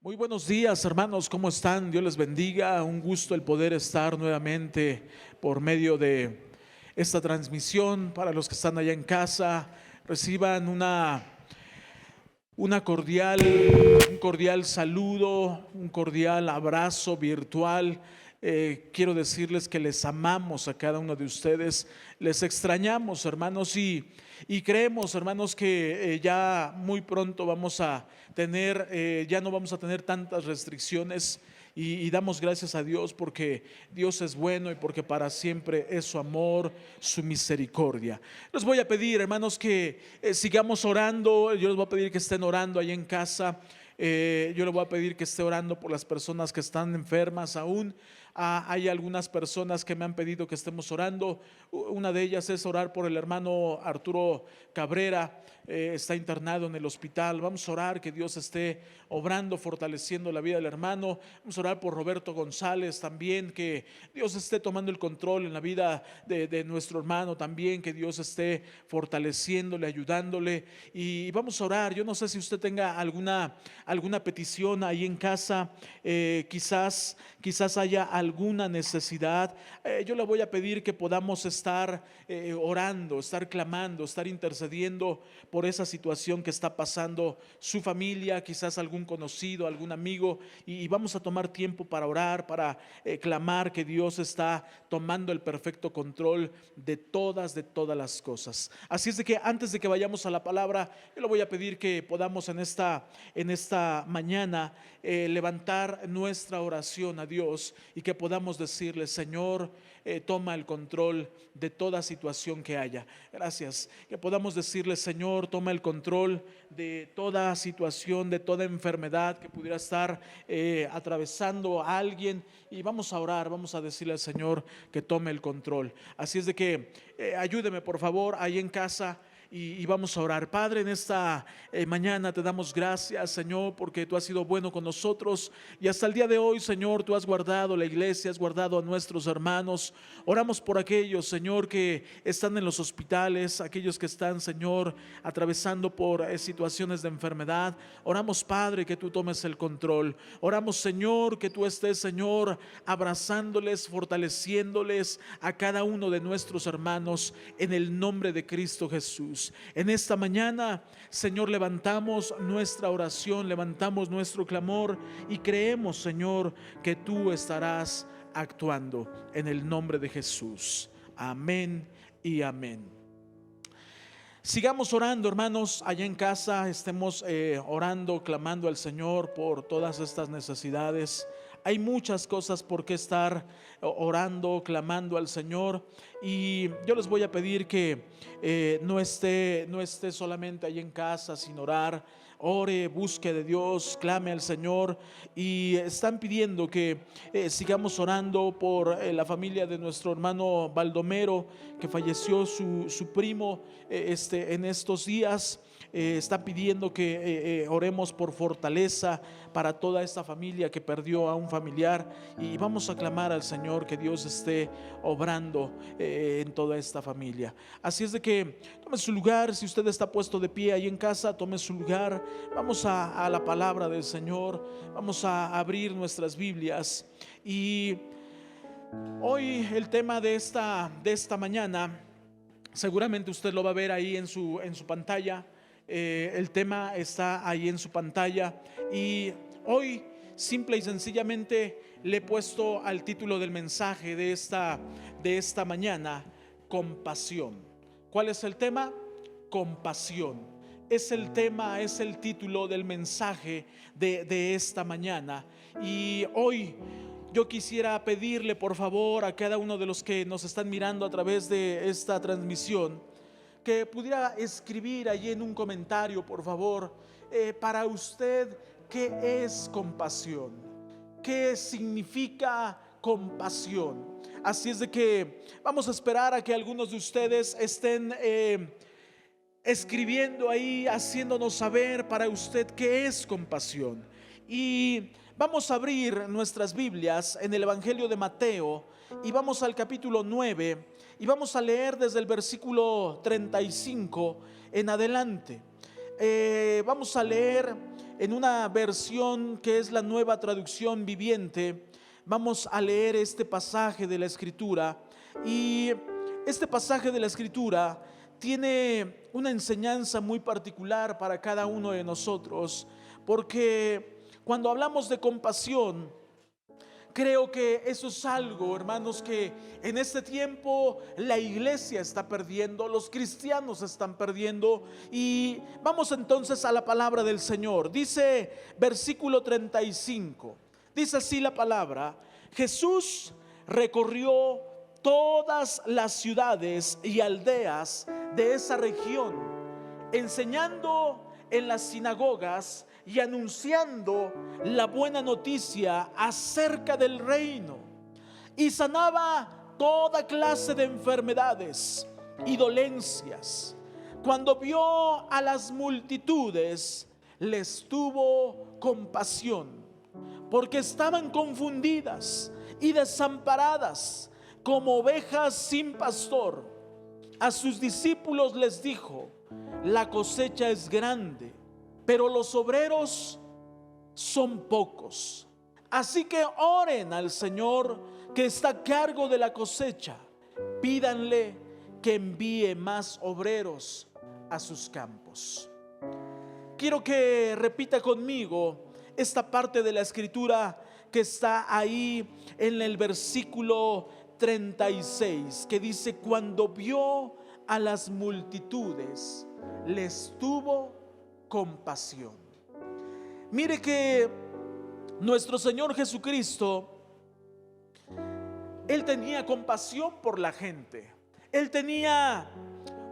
Muy buenos días, hermanos, ¿cómo están? Dios les bendiga. Un gusto el poder estar nuevamente por medio de esta transmisión. Para los que están allá en casa, reciban una cordial, un cordial saludo, un cordial abrazo virtual. Quiero decirles que les amamos a cada uno de ustedes, les extrañamos, hermanos, y creemos, hermanos, que ya muy pronto vamos a tener, ya no vamos a tener tantas restricciones. Y damos gracias a Dios porque Dios es bueno y porque para siempre es su amor, su misericordia. Les voy a pedir, hermanos, que sigamos orando. Yo les voy a pedir que estén orando ahí en casa. Yo les voy a pedir que esté orando por las personas que están enfermas aún. Hay algunas personas que me han pedido que estemos orando. Una de ellas es orar por el hermano Arturo Cabrera. Está internado en el hospital. Vamos a orar que Dios esté obrando, fortaleciendo la vida del hermano. Vamos a orar por Roberto González también, que Dios esté tomando el control en la vida de nuestro hermano también, que Dios esté fortaleciéndole, ayudándole. Y vamos a orar. Yo no sé si usted tenga alguna petición ahí en casa. Quizás haya alguna necesidad. Yo le voy a pedir que podamos estar orando, estar clamando, estar intercediendo por esa situación que está pasando su familia, quizás algún conocido, algún amigo, y vamos a tomar tiempo para orar, para clamar que Dios está tomando el perfecto control de todas las cosas. Así es de que antes de que vayamos a la palabra, yo le voy a pedir que podamos en esta mañana levantar nuestra oración a Dios y que podamos decirle: Señor, toma el control de toda situación que haya. Gracias. Que podamos decirle: Señor, toma el control de toda situación, de toda enfermedad que pudiera estar atravesando a alguien, y vamos a orar, vamos a decirle al Señor que tome el control. Así es de que ayúdeme por favor ahí en casa. Y vamos a orar. Padre, en esta mañana te damos gracias, Señor, porque tú has sido bueno con nosotros y hasta el día de hoy, Señor, tú has guardado la iglesia, has guardado a nuestros hermanos. Oramos por aquellos, Señor, que están en los hospitales, aquellos que están, Señor, atravesando por situaciones de enfermedad. Oramos, Padre, que tú tomes el control. Oramos, Señor, que tú estés, Señor, abrazándoles, fortaleciéndoles a cada uno de nuestros hermanos en el nombre de Cristo Jesús. En esta mañana, Señor, levantamos nuestra oración, levantamos nuestro clamor y creemos, Señor, que tú estarás actuando en el nombre de Jesús. Amén y amén. Sigamos orando, hermanos, allá en casa. Estemos orando, clamando al Señor por todas estas necesidades. Hay muchas cosas por qué estar orando, clamando al Señor. Y yo les voy a pedir que no esté solamente ahí en casa sin orar. Ore, busque de Dios, clame al Señor. Y están pidiendo que sigamos orando por la familia de nuestro hermano Baldomero, que falleció su primo en estos días. Está pidiendo que oremos por fortaleza para toda esta familia que perdió a un familiar, y vamos a clamar al Señor que Dios esté obrando en toda esta familia. Así es de que tome su lugar. Si usted está puesto de pie ahí en casa, tome su lugar. Vamos a la palabra del Señor. Vamos a abrir nuestras Biblias. Y hoy el tema de esta mañana, seguramente usted lo va a ver ahí en su pantalla. El tema está ahí en su pantalla, y hoy simple y sencillamente le he puesto al título del mensaje de esta mañana: compasión. ¿Cuál es el tema? Compasión. Es el tema, es el título del mensaje de esta mañana. Y hoy yo quisiera pedirle por favor a cada uno de los que nos están mirando a través de esta transmisión que pudiera escribir allí en un comentario, por favor, para usted, ¿qué es compasión? ¿Qué significa compasión? Así es de que vamos a esperar a que algunos de ustedes estén escribiendo ahí, haciéndonos saber para usted qué es compasión. Y vamos a abrir nuestras Biblias en el Evangelio de Mateo y vamos al capítulo 9 y vamos a leer desde el versículo 35 en adelante. vamos a leer en una versión que es la Nueva Traducción Viviente. Vamos a leer este pasaje de la Escritura, y este pasaje de la Escritura tiene una enseñanza muy particular para cada uno de nosotros, porque cuando hablamos de compasión, creo que eso es algo, hermanos, que en este tiempo la iglesia está perdiendo, los cristianos están perdiendo. Y vamos entonces a la palabra del Señor. Dice versículo 35, dice así la palabra: Jesús recorrió todas las ciudades y aldeas de esa región, enseñando en las sinagogas y anunciando la buena noticia acerca del reino, y sanaba toda clase de enfermedades y dolencias. Cuando vio a las multitudes, les tuvo compasión, porque estaban confundidas y desamparadas como ovejas sin pastor. A sus discípulos les dijo: la cosecha es grande, pero los obreros son pocos. Así que oren al Señor que está a cargo de la cosecha. Pídanle que envíe más obreros a sus campos. Quiero que repita conmigo esta parte de la Escritura que está ahí en el versículo 36, que dice: cuando vio a las multitudes, les tuvo compasión. Mire que nuestro Señor Jesucristo, Él tenía compasión por la gente. Él tenía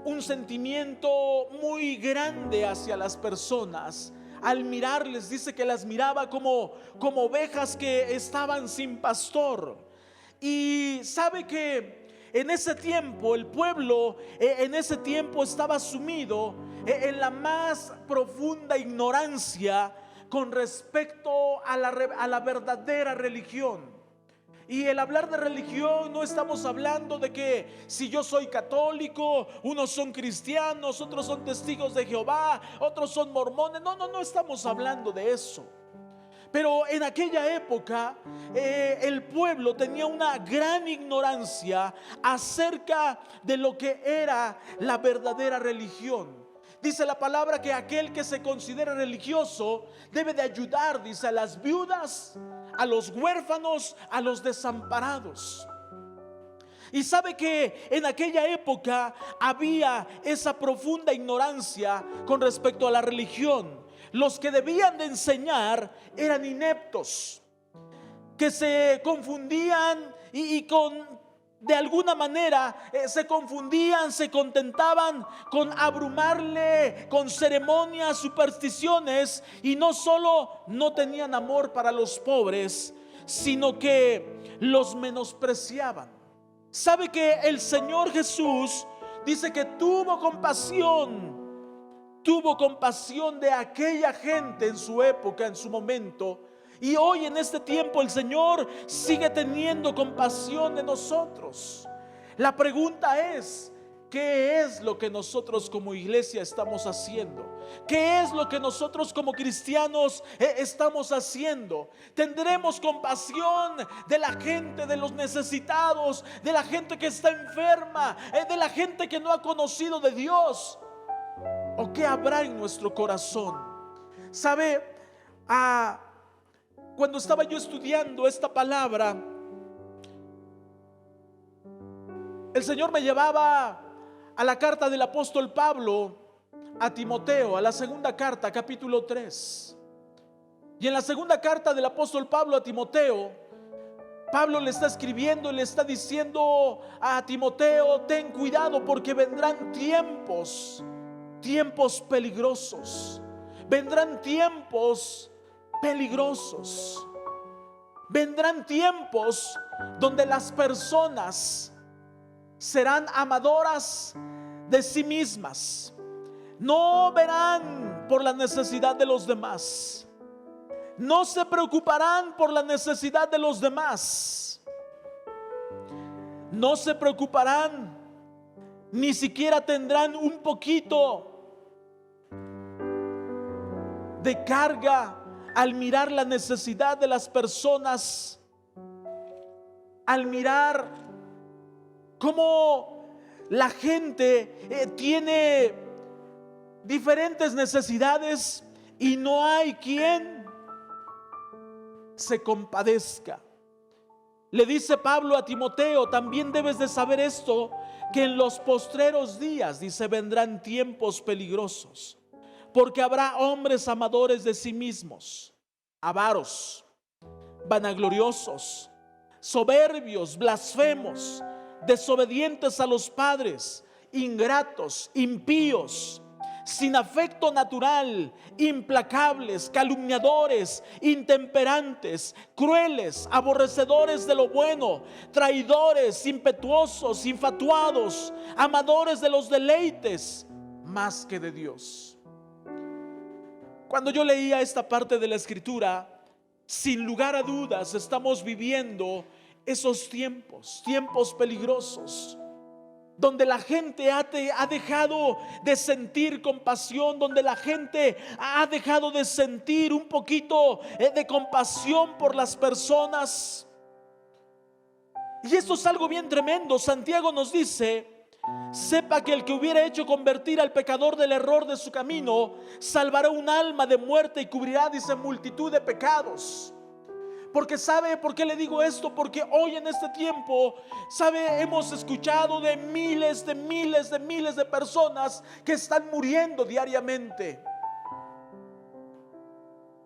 un sentimiento muy grande hacia las personas. Al mirarles, dice que las miraba como ovejas que estaban sin pastor. Y sabe que en ese tiempo el pueblo en ese tiempo estaba sumido en la más profunda ignorancia con respecto a la verdadera religión. Y el hablar de religión, no estamos hablando de que si yo soy católico, unos son cristianos, otros son testigos de Jehová, otros son mormones. No estamos hablando de eso. Pero en aquella época el pueblo tenía una gran ignorancia acerca de lo que era la verdadera religión. Dice la palabra que aquel que se considera religioso debe de ayudar, dice, a las viudas, a los huérfanos, a los desamparados. Y sabe que en aquella época había esa profunda ignorancia con respecto a la religión. Los que debían de enseñar eran ineptos, que se confundían y de alguna manera se confundían, se contentaban con abrumarle con ceremonias, supersticiones, y no solo no tenían amor para los pobres, sino que los menospreciaban. Sabe que el Señor Jesús dice que tuvo compasión de aquella gente en su época, en su momento. Y hoy en este tiempo el Señor sigue teniendo compasión de nosotros. La pregunta es: ¿qué es lo que nosotros como iglesia estamos haciendo? ¿Qué es lo que nosotros como cristianos estamos haciendo? ¿Tendremos compasión de la gente, de los necesitados, de la gente que está enferma, de la gente que no ha conocido de Dios? ¿O qué habrá en nuestro corazón? ¿Sabe? Cuando estaba yo estudiando esta palabra, el Señor me llevaba a la carta del apóstol Pablo a Timoteo, a la segunda carta, capítulo 3. Y en la segunda carta del apóstol Pablo a Timoteo, Pablo le está escribiendo y le está diciendo a Timoteo: ten cuidado, porque vendrán tiempos peligrosos. Vendrán tiempos peligrosos. Vendrán tiempos donde las personas serán amadoras de sí mismas. No verán por la necesidad de los demás. No se preocuparán por la necesidad de los demás. No se preocuparán, ni siquiera tendrán un poquito de carga al mirar la necesidad de las personas, al mirar cómo la gente tiene diferentes necesidades y no hay quien se compadezca. Le dice Pablo a Timoteo: también debes de saber esto, que en los postreros días, dice, vendrán tiempos peligrosos, porque habrá hombres amadores de sí mismos, avaros, vanagloriosos, soberbios, blasfemos, desobedientes a los padres, ingratos, impíos, sin afecto natural, implacables, calumniadores, intemperantes, crueles, aborrecedores de lo bueno, traidores, impetuosos, infatuados, amadores de los deleites más que de Dios. Cuando yo leía esta parte de la Escritura, sin lugar a dudas estamos viviendo esos tiempos peligrosos, donde la gente ha dejado de sentir compasión, donde la gente ha dejado de sentir un poquito de compasión por las personas. Y esto es algo bien tremendo. Santiago nos dice: sepa que el que hubiera hecho convertir al pecador del error de su camino, salvará un alma de muerte y cubrirá, dice, multitud de pecados. Porque ¿sabe por qué le digo esto? Porque hoy en este tiempo, ¿sabe? Hemos escuchado de miles de personas que están muriendo diariamente.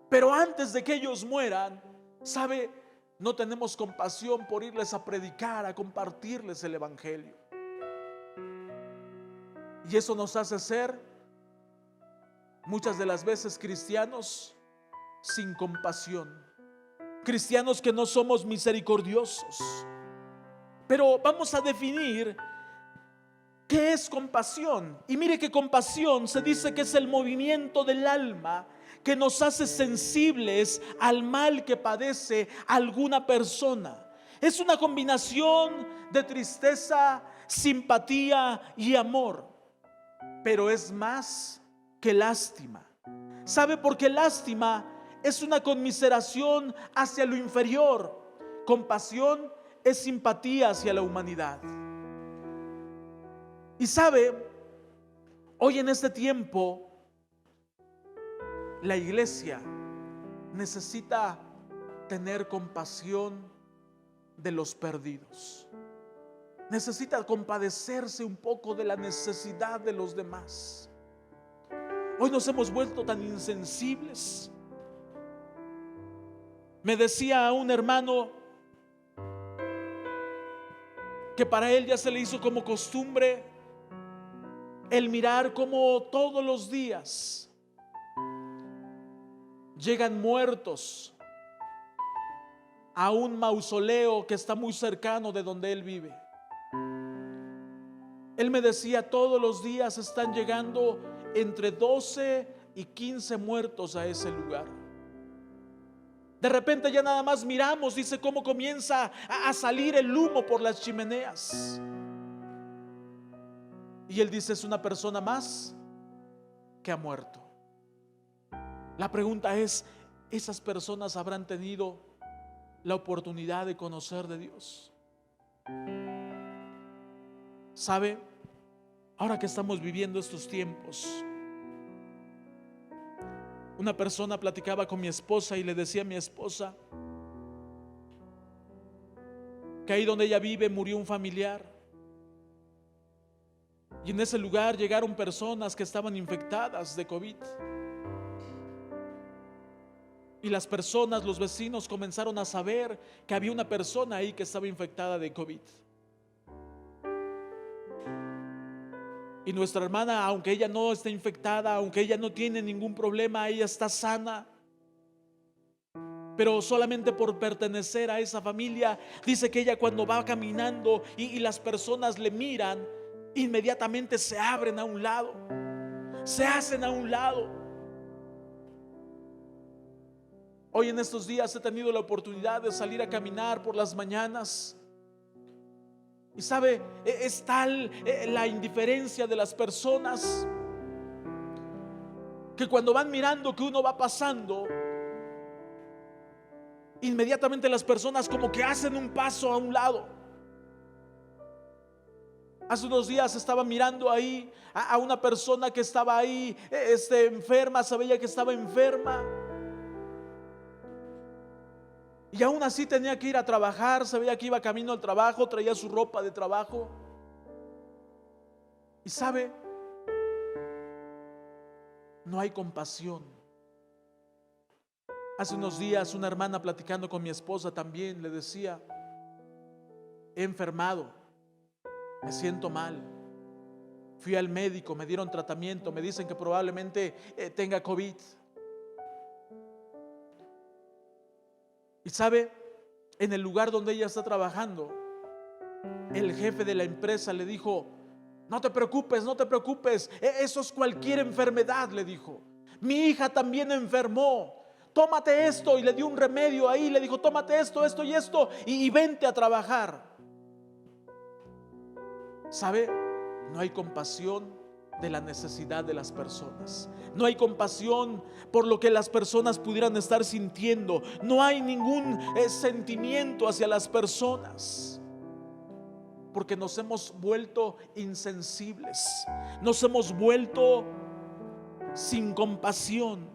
Pero antes de que ellos mueran, ¿sabe? No tenemos compasión por irles a predicar, a compartirles el evangelio. Y eso nos hace ser muchas de las veces cristianos sin compasión, cristianos que no somos misericordiosos. Pero vamos a definir qué es compasión. Y mire que compasión se dice que es el movimiento del alma que nos hace sensibles al mal que padece alguna persona. Es una combinación de tristeza, simpatía y amor. Pero es más que lástima. ¿Sabe por qué lástima? Es una conmiseración hacia lo inferior. Compasión es simpatía hacia la humanidad. Y sabe, hoy en este tiempo, la iglesia necesita tener compasión de los perdidos. Necesita compadecerse un poco de la necesidad de los demás. Hoy nos hemos vuelto tan insensibles. Me decía un hermano que para él ya se le hizo como costumbre el mirar cómo todos los días llegan muertos a un mausoleo que está muy cercano de donde él vive. Él me decía: todos los días están llegando entre 12 y 15 muertos a ese lugar. De repente ya nada más miramos, dice, cómo comienza a salir el humo por las chimeneas. Y él dice: es una persona más que ha muerto. La pregunta es: ¿esas personas habrán tenido la oportunidad de conocer de Dios? ¿Sabe? Ahora que estamos viviendo estos tiempos, una persona platicaba con mi esposa y le decía a mi esposa que ahí donde ella vive murió un familiar. Y en ese lugar llegaron personas que estaban infectadas de COVID. Y las personas, los vecinos, comenzaron a saber que había una persona ahí que estaba infectada de COVID. Y nuestra hermana, aunque ella no está infectada, aunque ella no tiene ningún problema, ella está sana. Pero solamente por pertenecer a esa familia, dice que ella cuando va caminando y las personas le miran, inmediatamente se abren a un lado, se hacen a un lado. Hoy en estos días he tenido la oportunidad de salir a caminar por las mañanas. Y sabe, es tal la indiferencia de las personas que cuando van mirando que uno va pasando, inmediatamente las personas como que hacen un paso a un lado. Hace unos días estaba mirando ahí a una persona que estaba ahí enferma, se veía que estaba enferma. Y aún así tenía que ir a trabajar, se veía que iba camino al trabajo, traía su ropa de trabajo. Y sabe, no hay compasión. Hace unos días una hermana platicando con mi esposa también le decía: he enfermado, me siento mal, fui al médico, me dieron tratamiento, me dicen que probablemente tenga COVID. Y sabe, en el lugar donde ella está trabajando, el jefe de la empresa le dijo: no te preocupes, no te preocupes, eso es cualquier enfermedad, le dijo. Mi hija también enfermó, tómate esto, y le dio un remedio ahí, le dijo: tómate esto, esto y esto, y vente a trabajar. ¿Sabe? No hay compasión de la necesidad de las personas. No hay compasión por lo que las personas pudieran estar sintiendo. No hay ningún sentimiento hacia las personas, porque nos hemos vuelto insensibles, nos hemos vuelto sin compasión.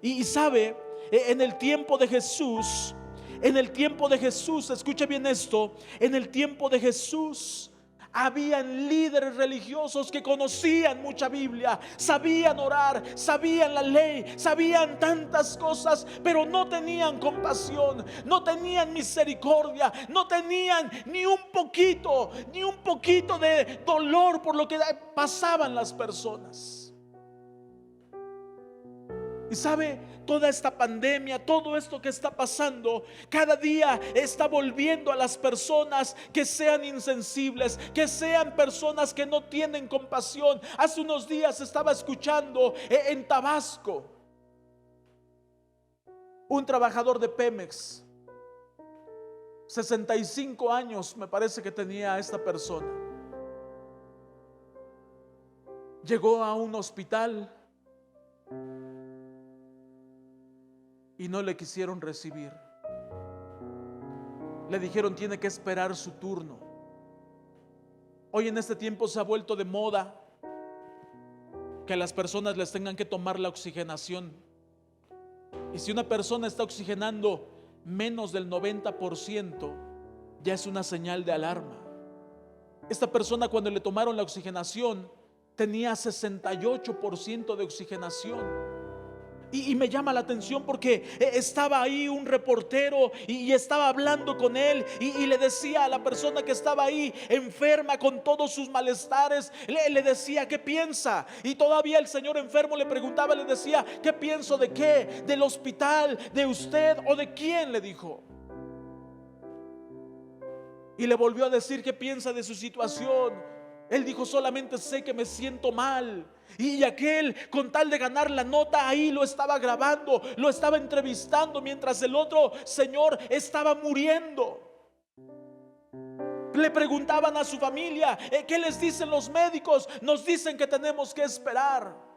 Y sabe, en el tiempo de Jesús, escuche bien esto, en el tiempo de Jesús habían líderes religiosos que conocían mucha Biblia, sabían orar, sabían la ley, sabían tantas cosas, pero no tenían compasión, no tenían misericordia, no tenían ni un poquito de dolor por lo que pasaban las personas. Y sabe, toda esta pandemia, todo esto que está pasando, cada día está volviendo a las personas que sean insensibles, que sean personas que no tienen compasión. Hace unos días estaba escuchando en Tabasco, un trabajador de Pemex, 65 años me parece que tenía esta persona. Llegó a un hospital y no le quisieron recibir. Le dijeron: tiene que esperar su turno. Hoy en este tiempo se ha vuelto de moda que a las personas les tengan que tomar la oxigenación. Y si una persona está oxigenando menos del 90%, ya es una señal de alarma. Esta persona, cuando le tomaron la oxigenación, tenía 68% de oxigenación. Y me llama la atención porque estaba ahí un reportero y estaba hablando con él y le decía a la persona que estaba ahí enferma con todos sus malestares, le decía: ¿qué piensa? Y todavía el señor enfermo le preguntaba, le decía: ¿qué pienso de qué? ¿Del hospital? ¿De usted o de quién? Le dijo. Y le volvió a decir qué piensa de su situación. Él dijo: solamente sé que me siento mal. Y aquel, con tal de ganar la nota, ahí lo estaba grabando, lo estaba entrevistando, mientras el otro señor estaba muriendo. Le preguntaban a su familia: ¿qué les dicen los médicos? Nos dicen que tenemos que esperar.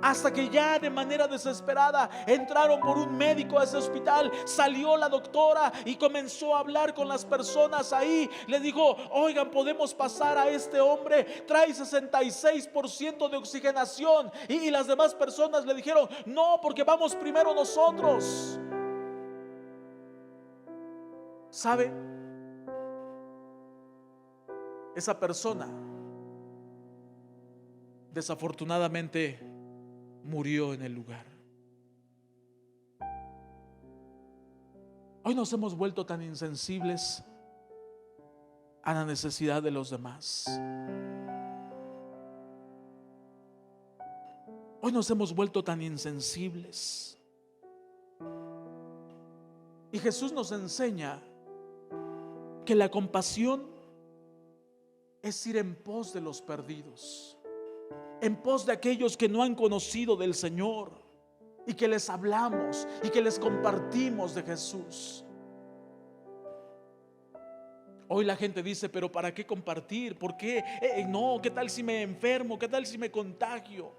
Hasta que ya de manera desesperada entraron por un médico a ese hospital. Salió la doctora y comenzó a hablar con las personas ahí. Le dijo: oigan, podemos pasar a este hombre, trae 66% de oxigenación. Y las demás personas le dijeron: no, porque vamos primero nosotros. ¿Sabe? Esa persona desafortunadamente murió en el lugar. Hoy nos hemos vuelto tan insensibles a la necesidad de los demás. Hoy nos hemos vuelto tan insensibles. Y Jesús nos enseña que la compasión es ir en pos de los perdidos, en pos de aquellos que no han conocido del Señor, y que les hablamos y que les compartimos de Jesús. Hoy la gente dice: pero ¿para qué compartir? ¿Por qué? No, ¿qué tal si me enfermo? ¿Qué tal si me contagio?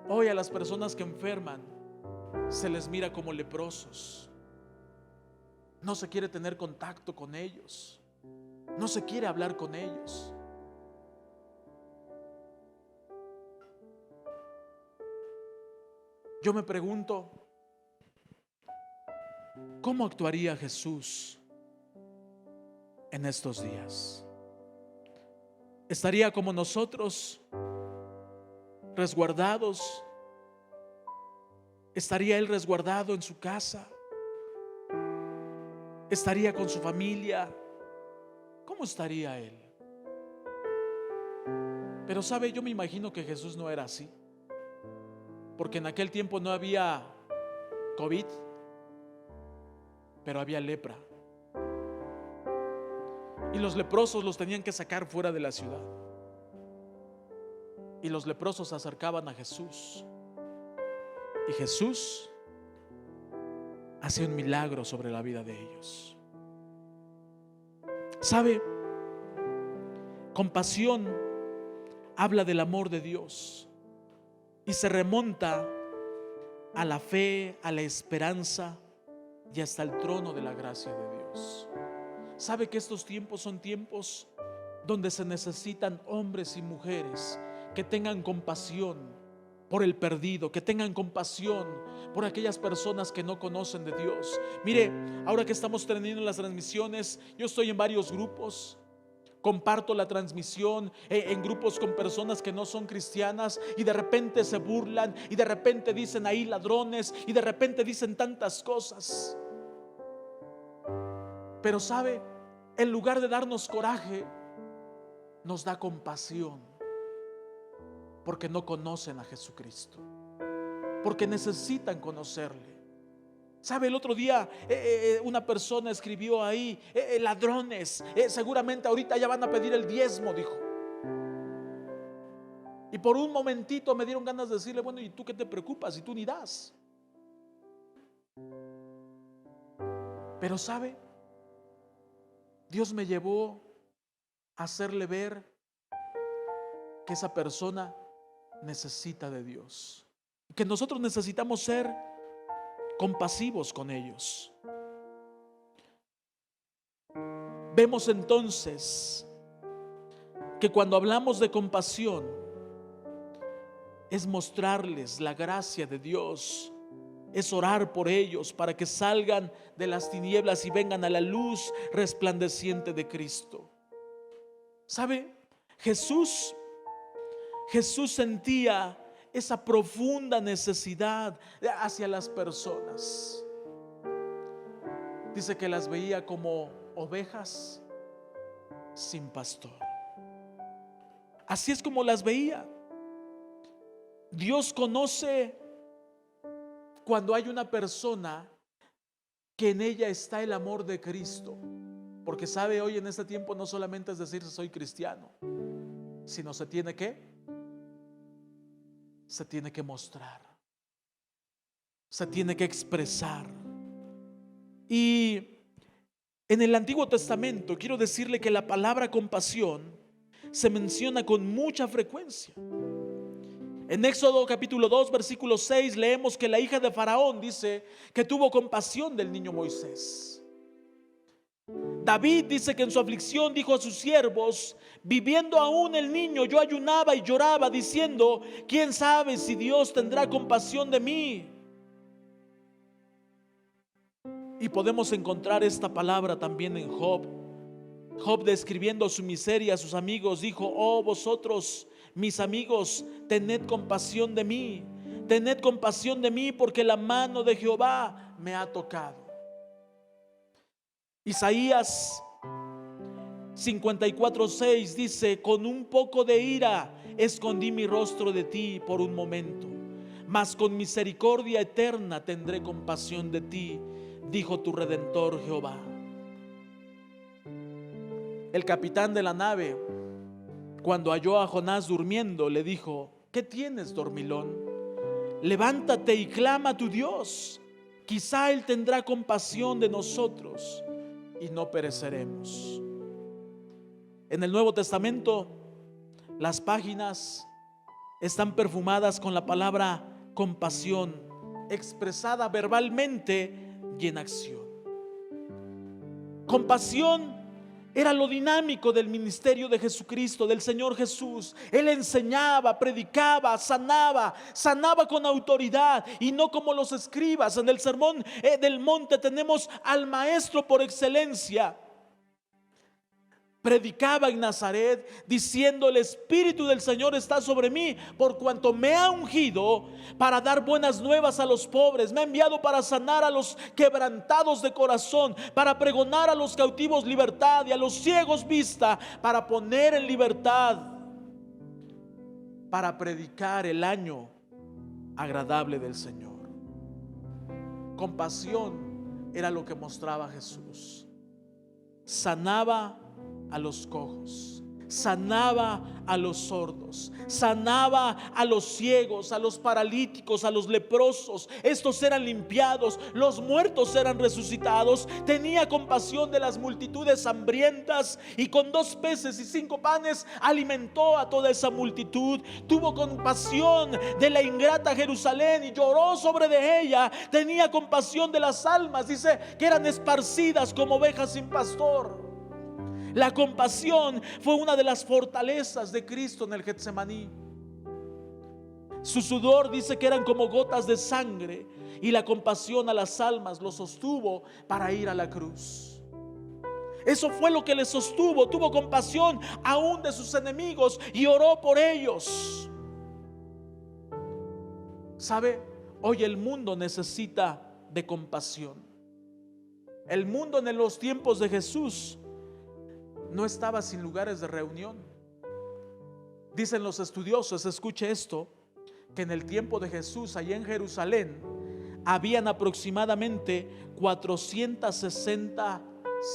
Hoy a las personas que enferman se les mira como leprosos. No se quiere tener contacto con ellos. No se quiere hablar con ellos. Yo me pregunto, ¿cómo actuaría Jesús en estos días? ¿Estaría como nosotros, resguardados? ¿Estaría Él resguardado en su casa? ¿Estaría con su familia? ¿Cómo estaría Él? Pero sabe, yo me imagino que Jesús no era así, porque en aquel tiempo no había COVID, pero había lepra. Y los leprosos los tenían que sacar fuera de la ciudad. Y los leprosos se acercaban a Jesús. Y Jesús hacía un milagro sobre la vida de ellos. ¿Sabe? Compasión habla del amor de Dios y se remonta a la fe, a la esperanza y hasta el trono de la gracia de Dios. ¿Sabe que estos tiempos son tiempos donde se necesitan hombres y mujeres que tengan compasión por el perdido, que tengan compasión por aquellas personas que no conocen de Dios? Mire, ahora que estamos teniendo las transmisiones, yo estoy en varios grupos. Comparto la transmisión en grupos con personas que no son cristianas y de repente se burlan y de repente dicen ahí ladrones y de repente dicen tantas cosas. Pero sabe, en lugar de darnos coraje, nos da compasión, porque no conocen a Jesucristo, porque necesitan conocerle. ¿Sabe? El otro día una persona escribió ahí, ladrones, seguramente ahorita ya van a pedir el diezmo, dijo. Y por un momentito me dieron ganas de decirle, bueno, ¿y tú qué te preocupas? Y tú ni das. Pero ¿sabe? Dios me llevó a hacerle ver que esa persona necesita de Dios, que nosotros necesitamos ser compasivos con ellos. Vemos entonces que cuando hablamos de compasión es mostrarles la gracia de Dios, es orar por ellos para que salgan de las tinieblas y vengan a la luz resplandeciente de Cristo. ¿Sabe? Jesús sentía esa profunda necesidad hacia las personas. Dice que las veía como ovejas sin pastor. Así es como las veía. Dios conoce cuando hay una persona que en ella está el amor de Cristo, porque sabe, hoy en este tiempo no solamente es decir soy cristiano, sino se tiene que mostrar, se tiene que expresar. Y en el Antiguo Testamento quiero decirle que la palabra compasión se menciona con mucha frecuencia. En Éxodo capítulo 2 versículo 6 leemos que la hija de Faraón dice que tuvo compasión del niño Moisés. David dice que en su aflicción dijo a sus siervos: viviendo aún el niño, yo ayunaba y lloraba, diciendo: ¿quién sabe si Dios tendrá compasión de mí? Y podemos encontrar esta palabra también en Job. Job, describiendo su miseria a sus amigos, dijo: oh vosotros, mis amigos, tened compasión de mí, porque la mano de Jehová me ha tocado. Isaías 54:6 dice: con un poco de ira escondí mi rostro de ti por un momento, mas con misericordia eterna tendré compasión de ti, dijo tu Redentor Jehová. El capitán de la nave, cuando halló a Jonás durmiendo, le dijo: ¿qué tienes, dormilón? Levántate y clama a tu Dios, quizá Él tendrá compasión de nosotros y no pereceremos. En el Nuevo Testamento, las páginas están perfumadas con la palabra compasión, expresada verbalmente y en acción. Compasión era lo dinámico del ministerio de Jesucristo, del Señor Jesús. Él enseñaba, predicaba, sanaba con autoridad y no como los escribas. En el sermón del monte tenemos al maestro por excelencia. Predicaba en Nazaret diciendo: el Espíritu del Señor está sobre mí, por cuanto me ha ungido para dar buenas nuevas a los pobres. Me ha enviado para sanar a los quebrantados de corazón, para pregonar a los cautivos libertad y a los ciegos vista, para poner en libertad, para predicar el año agradable del Señor. Compasión era lo que mostraba Jesús. Sanaba a los cojos, sanaba a los sordos, sanaba a los ciegos, a los paralíticos, a los leprosos. Estos eran limpiados, los muertos eran resucitados. Tenía compasión de las multitudes hambrientas y con 2 peces y 5 panes alimentó a toda esa multitud. Tuvo compasión de la ingrata Jerusalén y lloró sobre de ella. Tenía compasión de las almas, dice, que eran esparcidas como ovejas sin pastor. La compasión fue una de las fortalezas de Cristo en el Getsemaní. Su sudor dice que eran como gotas de sangre, y la compasión a las almas lo sostuvo para ir a la cruz. Eso fue lo que le sostuvo. Tuvo compasión aún de sus enemigos y oró por ellos. ¿Sabe? Hoy el mundo necesita de compasión. El mundo en los tiempos de Jesús no estaba sin lugares de reunión. Dicen los estudiosos, escuche esto, que en el tiempo de Jesús, allá en Jerusalén, habían aproximadamente 460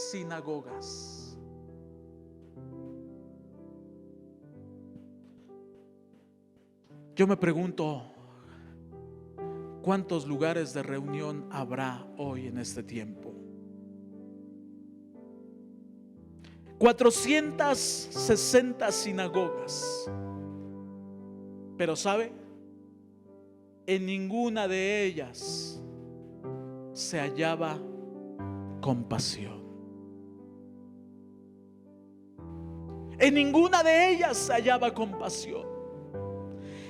sinagogas. Yo me pregunto, ¿cuántos lugares de reunión habrá hoy en este tiempo? 460 sinagogas. Pero ¿sabe? En ninguna de ellas se hallaba compasión. En ninguna de ellas se hallaba compasión.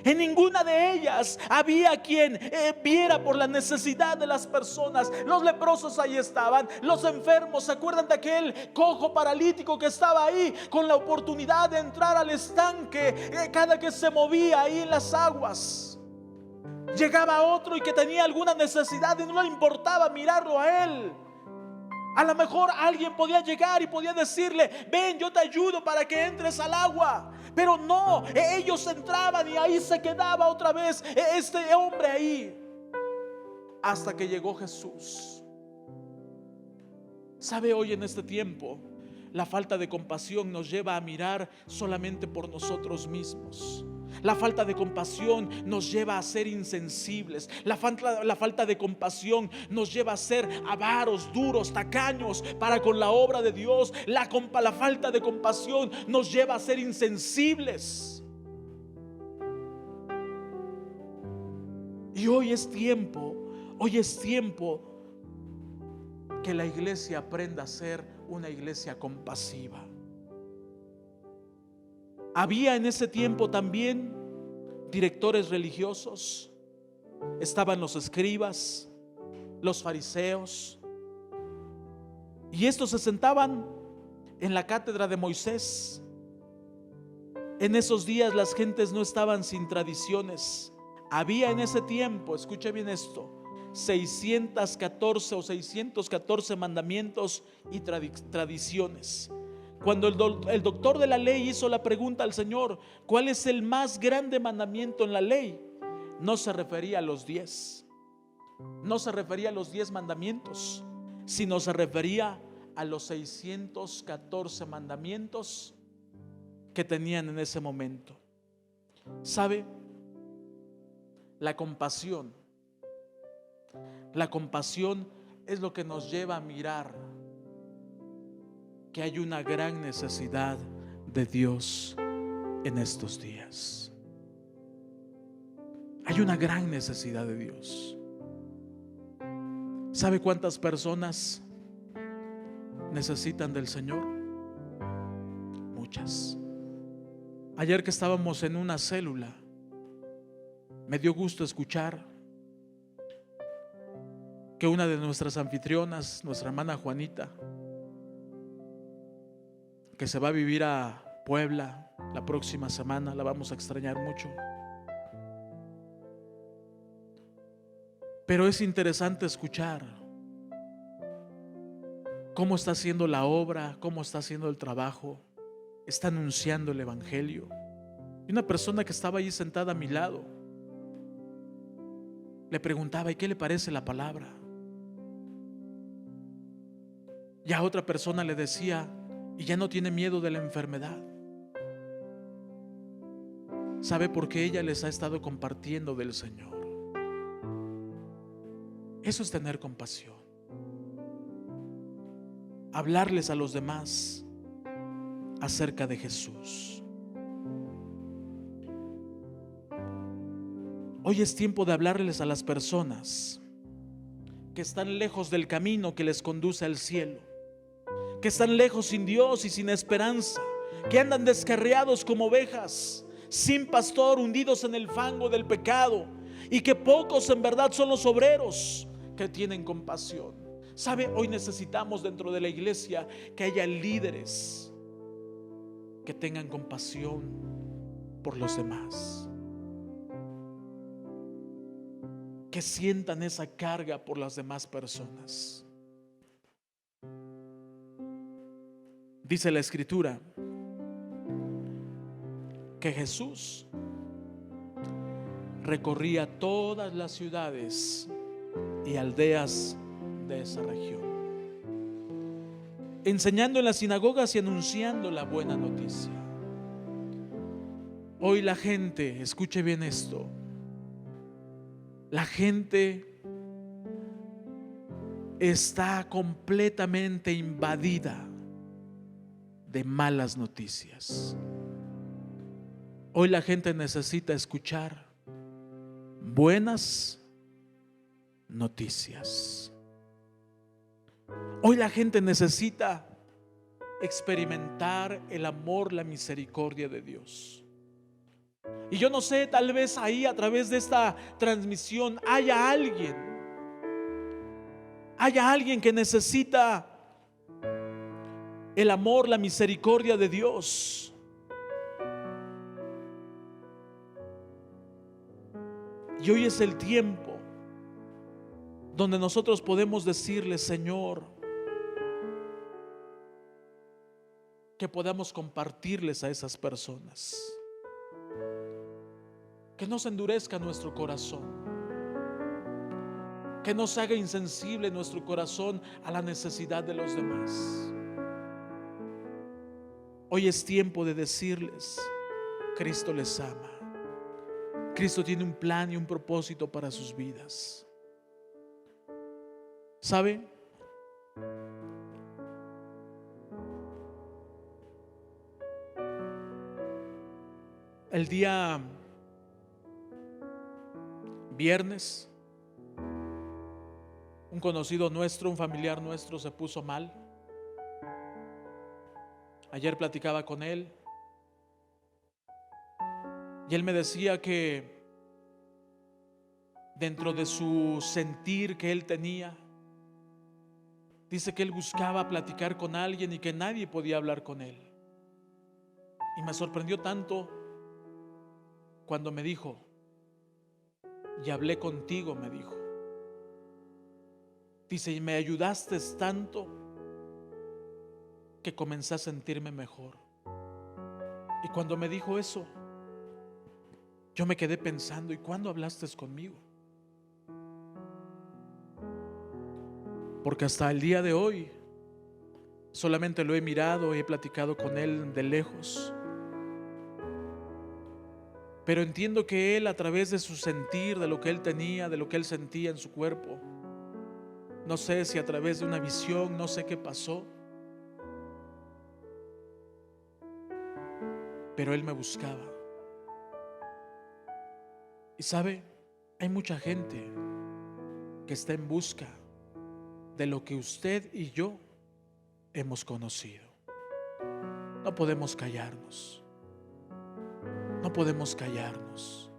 En ninguna de ellas había quien viera por la necesidad de las personas. Los leprosos ahí estaban, los enfermos. ¿Se acuerdan de aquel cojo paralítico que estaba ahí con la oportunidad de entrar al estanque cada que se movía ahí en las aguas? Llegaba otro y que tenía alguna necesidad y no le importaba mirarlo a él. A lo mejor alguien podía llegar y podía decirle: ven, yo te ayudo para que entres al agua. Pero no, ellos entraban y ahí se quedaba otra vez este hombre ahí, hasta que llegó Jesús. ¿Sabe? Hoy en este tiempo la falta de compasión nos lleva a mirar solamente por nosotros mismos. La falta de compasión nos lleva a ser insensibles. La falta de compasión nos lleva a ser avaros, duros, tacaños para con la obra de Dios. La falta de compasión nos lleva a ser insensibles. Y hoy es tiempo que la iglesia aprenda a ser una iglesia compasiva. Había en ese tiempo también directores religiosos. Estaban los escribas, los fariseos, y estos se sentaban en la cátedra de Moisés. En esos días las gentes no estaban sin tradiciones. Había en ese tiempo, escuche bien esto, 614 mandamientos y tradiciones. Cuando el doctor de la ley hizo la pregunta al Señor: ¿cuál es el más grande mandamiento en la ley?, no se refería a los 10. No se refería a los 10 mandamientos, sino se refería a los 614 mandamientos que tenían en ese momento. ¿Sabe? La compasión es lo que nos lleva a mirar que hay una gran necesidad de Dios en estos días. Hay una gran necesidad de Dios. ¿Sabe cuántas personas necesitan del Señor? Muchas. Ayer que estábamos en una célula, me dio gusto escuchar que una de nuestras anfitrionas, nuestra hermana Juanita, que se va a vivir a Puebla la próxima semana, la vamos a extrañar mucho. Pero es interesante escuchar cómo está haciendo la obra, cómo está haciendo el trabajo, está anunciando el evangelio. Y una persona que estaba allí sentada a mi lado le preguntaba: ¿y qué le parece la palabra? Y a otra persona le decía: y ya no tiene miedo de la enfermedad. ¿Sabe por qué ella les ha estado compartiendo del Señor? Eso es tener compasión. Hablarles a los demás acerca de Jesús. Hoy es tiempo de hablarles a las personas que están lejos del camino que les conduce al cielo, que están lejos sin Dios y sin esperanza, que andan descarriados como ovejas, sin pastor, hundidos en el fango del pecado, y que pocos en verdad son los obreros que tienen compasión. ¿Sabe? Hoy necesitamos dentro de la iglesia que haya líderes que tengan compasión por los demás, que sientan esa carga por las demás personas. Dice la Escritura que Jesús recorría todas las ciudades y aldeas de esa región, enseñando en las sinagogas y anunciando la buena noticia. Hoy la gente, escuche bien esto, la gente está completamente invadida de malas noticias. Hoy la gente necesita escuchar buenas noticias. Hoy la gente necesita experimentar el amor, la misericordia de Dios. Y yo no sé, tal vez ahí a través de esta transmisión haya alguien que necesita el amor, la misericordia de Dios. Y hoy es el tiempo donde nosotros podemos decirle: Señor, que podamos compartirles a esas personas, que no se endurezca nuestro corazón, que no se haga insensible nuestro corazón a la necesidad de los demás. Hoy es tiempo de decirles: Cristo les ama, Cristo tiene un plan y un propósito para sus vidas. ¿Sabe? El día viernes, un conocido nuestro, un familiar nuestro, se puso mal. Ayer platicaba con él y él me decía que dentro de su sentir que él tenía, dice que él buscaba platicar con alguien y que nadie podía hablar con él. Y me sorprendió tanto cuando me dijo: y hablé contigo, me dijo. Dice: y me ayudaste tanto que comencé a sentirme mejor. Y cuando me dijo eso, yo me quedé pensando: ¿y cuándo hablaste conmigo? Porque hasta el día de hoy solamente lo he mirado y he platicado con él de lejos. Pero entiendo que él, a través de su sentir, de lo que él tenía, de lo que él sentía en su cuerpo, no sé si a través de una visión, no sé qué pasó, pero él me buscaba. Y sabe, Hay mucha gente que está en busca de lo que usted y yo hemos conocido. No podemos callarnos. No podemos callarnos.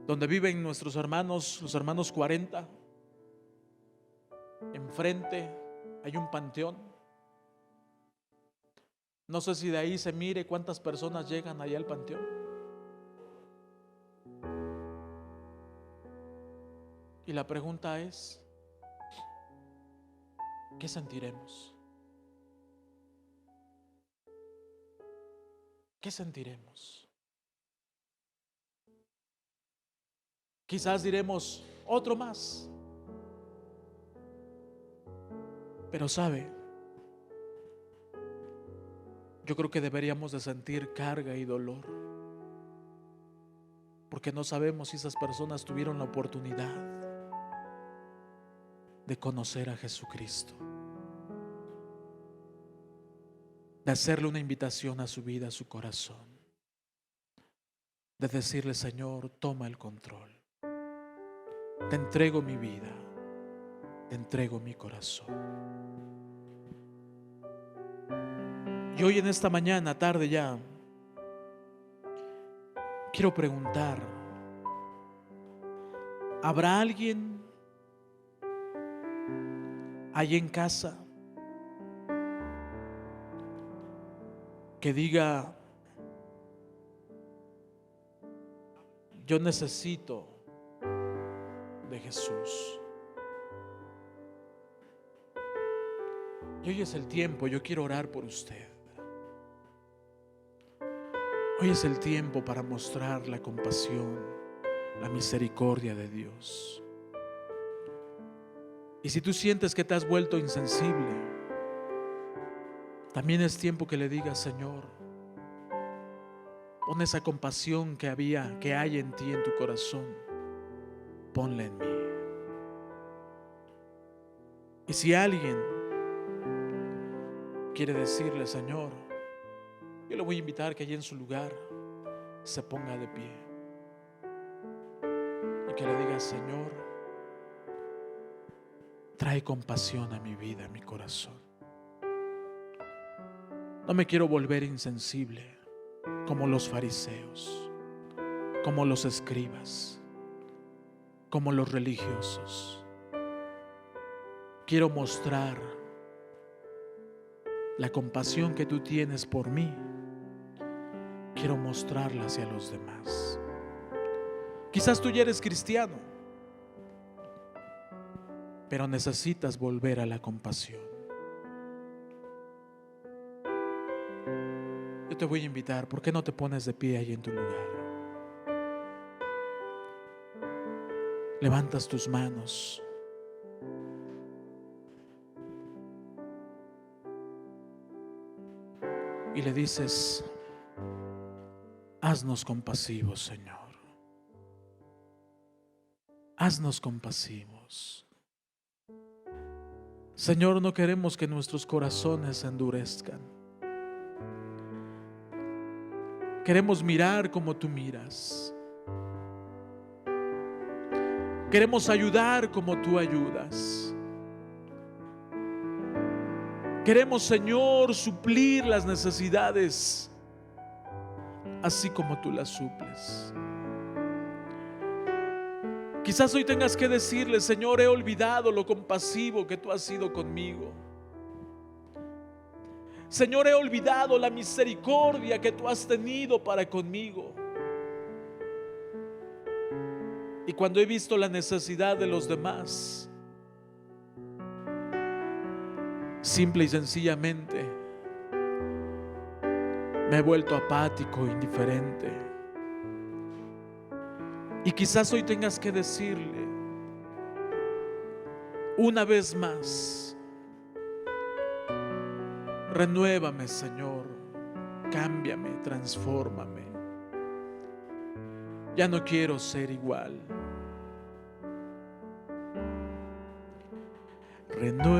Donde viven nuestros hermanos, los hermanos 40, enfrente hay un panteón. No sé si de ahí se mire cuántas personas llegan allá al panteón. Y la pregunta es, ¿qué sentiremos? ¿Qué sentiremos? Quizás diremos, otro más. Pero sabe, yo creo que deberíamos de sentir carga y dolor, porque no sabemos si esas personas tuvieron la oportunidad de conocer a Jesucristo, de hacerle una invitación a su vida, a su corazón, de decirle, Señor, toma el control. Te entrego mi vida, te entrego mi corazón. Y hoy en esta mañana, tarde ya, quiero preguntar, ¿habrá alguien allí en casa que diga, yo necesito de Jesús? Y hoy es el tiempo, yo quiero orar por usted. Hoy es el tiempo para mostrar la compasión, la misericordia de Dios. Y si tú sientes que te has vuelto insensible, también es tiempo que le digas, Señor, pon esa compasión que hay en ti, en tu corazón, ponla en mí. Y si alguien quiere decirle, Señor, yo le voy a invitar que allí en su lugar se ponga de pie y que le diga, Señor, trae compasión a mi vida, a mi corazón. No me quiero volver insensible como los fariseos, como los escribas, como los religiosos. Quiero mostrar la compasión que tú tienes por mí. Quiero mostrarla hacia los demás. Quizás tú ya eres cristiano, pero necesitas volver a la compasión. Yo te voy a invitar, ¿por qué no te pones de pie ahí en tu lugar? Levantas tus manos. Y le dices, haznos compasivos, Señor. Haznos compasivos. Señor, no queremos que nuestros corazones se endurezcan. Queremos mirar como tú miras. Queremos ayudar como tú ayudas. Queremos, Señor, suplir las necesidades así como tú las suples. Quizás hoy tengas que decirle, Señor, he olvidado lo compasivo que tú has sido conmigo. Señor, he olvidado la misericordia que tú has tenido para conmigo. Y cuando he visto la necesidad de los demás, simple y sencillamente me he vuelto apático, indiferente. Y quizás hoy tengas que decirle una vez más, renuévame, Señor, cámbiame, transfórmame. Ya no quiero ser igual. Renuévame,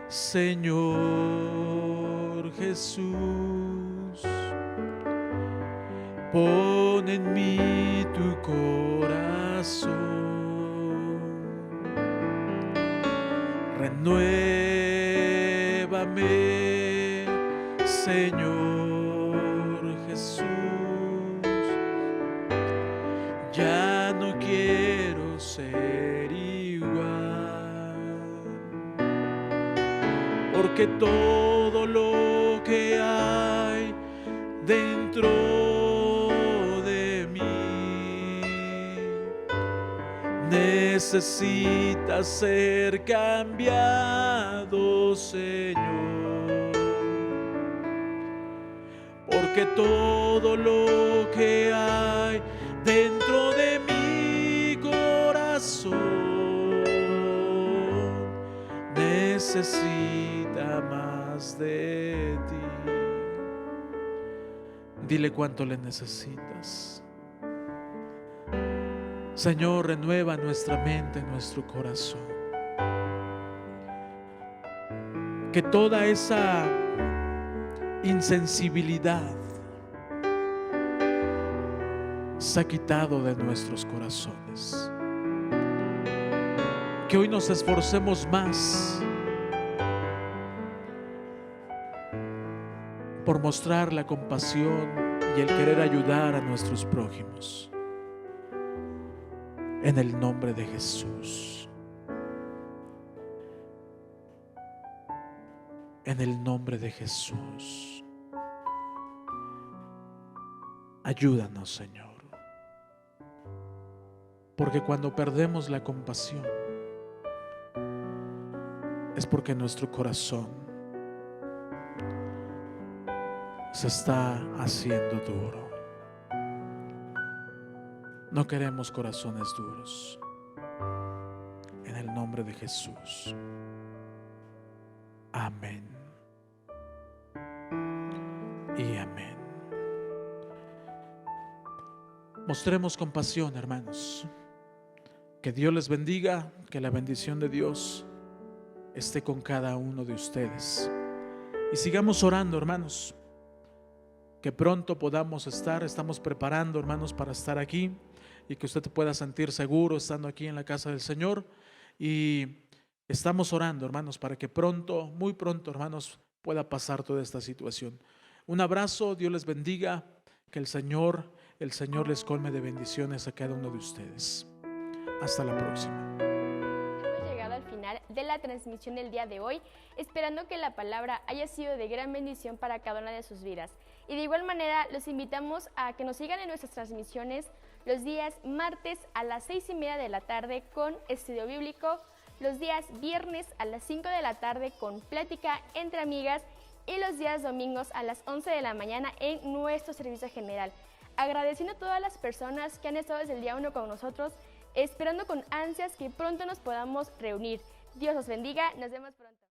Señor Jesús. Pon en mí tu corazón, renuévame, Señor Jesús. Ya no quiero ser igual, porque todo lo que hay dentro de mí necesita ser cambiado, Señor, porque todo lo que hay dentro de mi corazón necesita más de ti. Dile cuánto le necesitas. Señor, renueva nuestra mente, nuestro corazón. Que toda esa insensibilidad se ha quitado de nuestros corazones. Que hoy nos esforcemos más por mostrar la compasión y el querer ayudar a nuestros prójimos. En el nombre de Jesús. En el nombre de Jesús. Ayúdanos, Señor. Porque cuando perdemos la compasión es porque nuestro corazón se está haciendo duro. No queremos corazones duros. En el nombre de Jesús. Amén. Y amén. Mostremos compasión, hermanos. Que Dios les bendiga, que la bendición de Dios esté con cada uno de ustedes. Y sigamos orando, hermanos. Que pronto podamos estamos preparando, hermanos, para estar aquí y que usted pueda sentir seguro estando aquí en la casa del Señor. Y estamos orando, hermanos, para que pronto, muy pronto, hermanos, pueda pasar toda esta situación. Un abrazo, Dios les bendiga, que el Señor les colme de bendiciones a cada uno de ustedes. Hasta la próxima. Hemos llegado al final de la transmisión del día de hoy, esperando que la palabra haya sido de gran bendición para cada una de sus vidas. Y de igual manera, los invitamos a que nos sigan en nuestras transmisiones los días martes a las 6:30 de la tarde con Estudio Bíblico, los días viernes a las 5 de la tarde con Plática entre Amigas y los días domingos a las 11 de la mañana en nuestro servicio general. Agradeciendo a todas las personas que han estado desde el día 1 con nosotros, esperando con ansias que pronto nos podamos reunir. Dios los bendiga, nos vemos pronto.